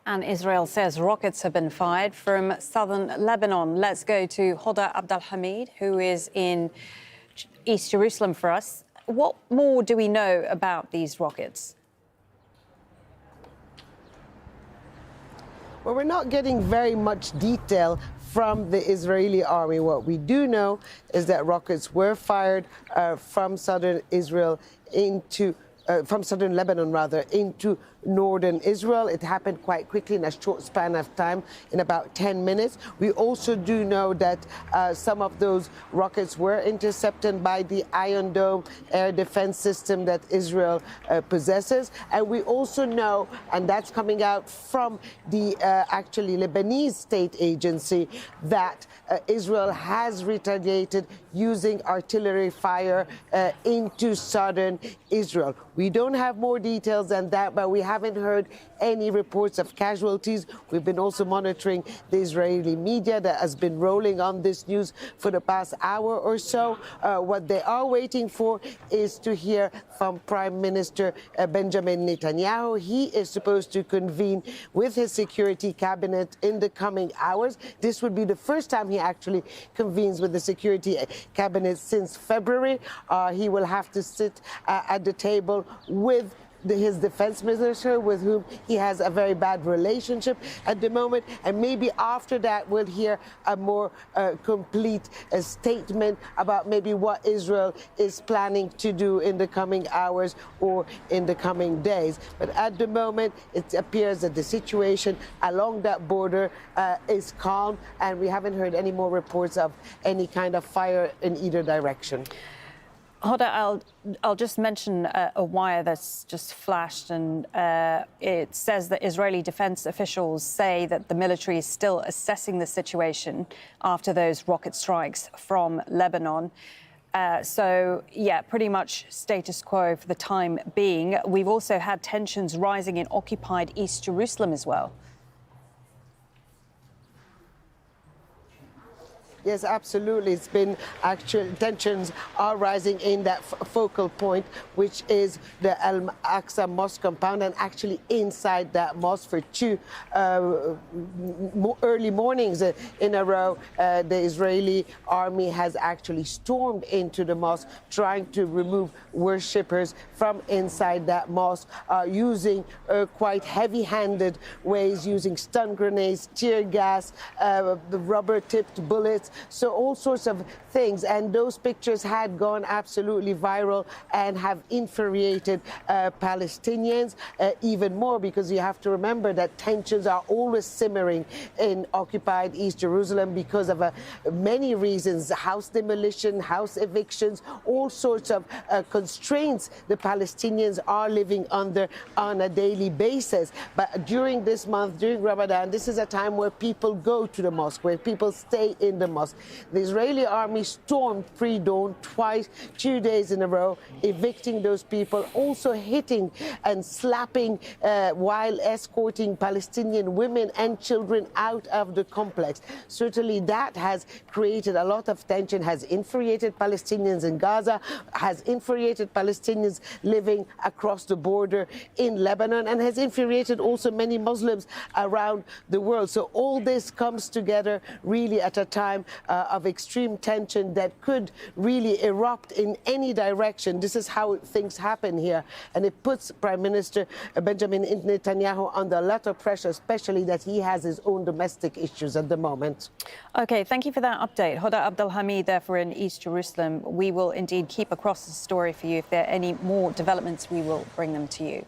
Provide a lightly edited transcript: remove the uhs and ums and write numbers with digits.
And Israel says rockets have been fired from southern Lebanon. Let's go to Hoda Abdelhamid, who is in East Jerusalem for us. What more do we know about these rockets? Well, we're not getting very much detail from the Israeli army. What we do know is that rockets were fired from southern Israel from southern Lebanon, into northern Israel. It happened quite quickly in a short span of time, in about 10 minutes. We also do know that some of those rockets were intercepted by the Iron Dome air defense system that Israel possesses. And we also know, and that's coming out from the actually Lebanese state agency, that Israel has retaliated using artillery fire into southern Israel. We don't have more details than that, but we haven't heard any reports of casualties. We've been also monitoring the Israeli media that has been rolling on this news for the past hour or so. What they are waiting for is to hear from Prime Minister Benjamin Netanyahu. He is supposed to convene with his security cabinet in the coming hours. This would be the first time he actually convenes with the security cabinet since February. He will have to sit at the table with his defense minister, with whom he has a very bad relationship at the moment. And maybe after that, we'll hear a more complete statement about maybe what Israel is planning to do in the coming hours or in the coming days. But at the moment, it appears that the situation along that border is calm, and we haven't heard any more reports of any kind of fire in either direction. Hoda, I'll just mention a wire that's just flashed, and it says that Israeli defense officials say that the military is still assessing the situation after those rocket strikes from Lebanon. So, yeah, pretty much status quo for the time being. We've also had tensions rising in occupied East Jerusalem as well. Yes, absolutely. It's been actual tensions are rising in that focal point, which is the Al-Aqsa Mosque compound, and actually inside that mosque for two early mornings in a row, the Israeli army has actually stormed into the mosque, trying to remove worshippers from inside that mosque, using quite heavy-handed ways, using stun grenades, tear gas, the rubber-tipped bullets. So all sorts of things, and those pictures had gone absolutely viral and have infuriated Palestinians even more, because you have to remember that tensions are always simmering in occupied East Jerusalem because of many reasons: house demolition, house evictions, all sorts of constraints the Palestinians are living under on a daily basis. But during this month, during Ramadan, this is a time where people go to the mosque, where people stay in the mosque. The Israeli army stormed pre-dawn twice, 2 days in a row, evicting those people, also hitting and slapping while escorting Palestinian women and children out of the complex. Certainly that has created a lot of tension, has infuriated Palestinians in Gaza, has infuriated Palestinians living across the border in Lebanon, and has infuriated also many Muslims around the world. So all this comes together really at a time of extreme tension that could really erupt in any direction. This is how things happen here, and it puts Prime Minister Benjamin Netanyahu under a lot of pressure, especially that he has his own domestic issues at the moment. OK, thank you for that update. Hoda Abdelhamid, therefore, in East Jerusalem. We will indeed keep across the story for you. If there are any more developments, we will bring them to you.